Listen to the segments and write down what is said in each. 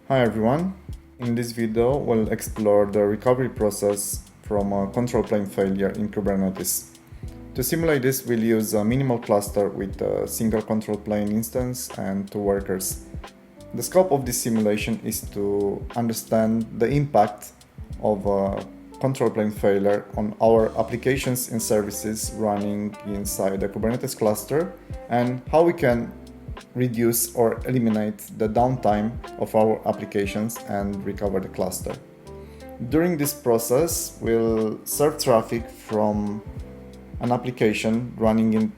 Hi everyone, in this video we'll explore the recovery process from a control plane failure in Kubernetes. To simulate this, we'll use a minimal cluster with a single control plane instance and 2 workers. The scope of this simulation is to understand the impact of a control plane failure on our applications and services running inside the Kubernetes cluster and how we can reduce or eliminate the downtime of our applications and recover the cluster. During this process, we'll serve traffic from an application running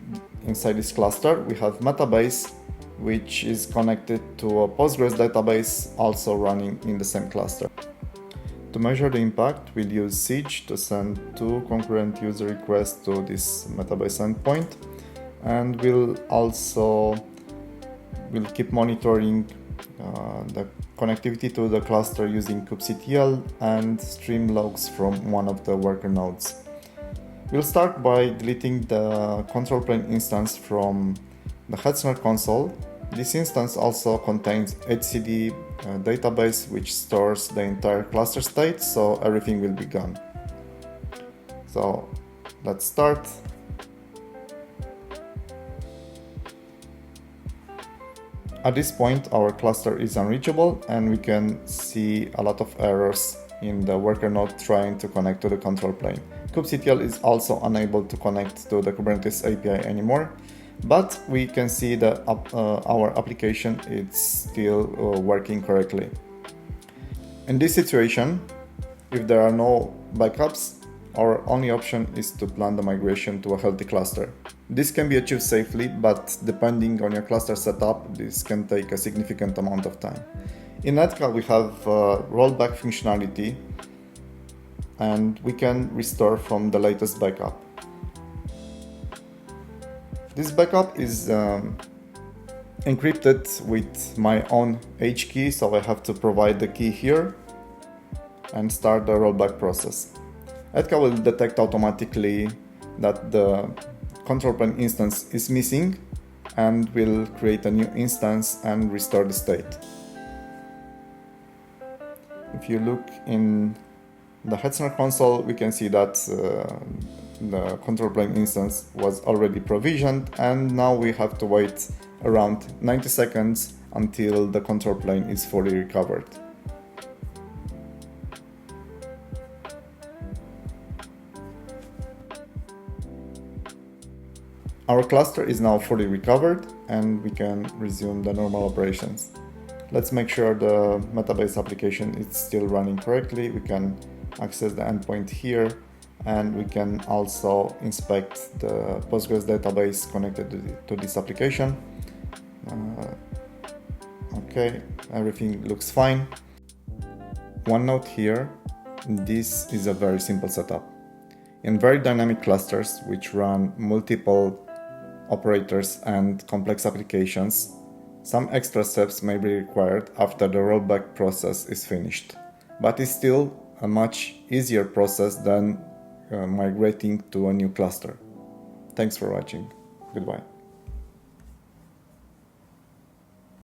inside this cluster. We have Metabase, which is connected to a Postgres database also running in the same cluster. To measure the impact, we'll use Siege to send 2 concurrent user requests to this Metabase endpoint, and we'll keep monitoring the connectivity to the cluster using kubectl and stream logs from one of the worker nodes. We'll start by deleting the control plane instance from the Hetzner console. This instance also contains etcd database, which stores the entire cluster state, so everything will be gone. So let's start. At this point, our cluster is unreachable and we can see a lot of errors in the worker node trying to connect to the control plane. kubectl is also unable to connect to the Kubernetes API anymore, but we can see that our application is still working correctly. In this situation, if there are no backups, our only option is to plan the migration to a healthy cluster. This can be achieved safely, but depending on your cluster setup, this can take a significant amount of time. In Edka, we have rollback functionality, and we can restore from the latest backup. This backup is encrypted with my own H key, so I have to provide the key here and start the rollback process. Edka will detect automatically that the control plane instance is missing and will create a new instance and restore the state. If you look in the Hetzner console, we can see that the control plane instance was already provisioned, and now we have to wait around 90 seconds until the control plane is fully recovered. Our cluster is now fully recovered and we can resume the normal operations. Let's make sure the Metabase application is still running correctly. We can access the endpoint here, and we can also inspect the Postgres database connected to this application. Okay, everything looks fine. One note here, this is a very simple setup. In very dynamic clusters which run multiple operators and complex applications, some extra steps may be required after the rollback process is finished, but it's still a much easier process than migrating to a new cluster. Thanks for watching. Goodbye.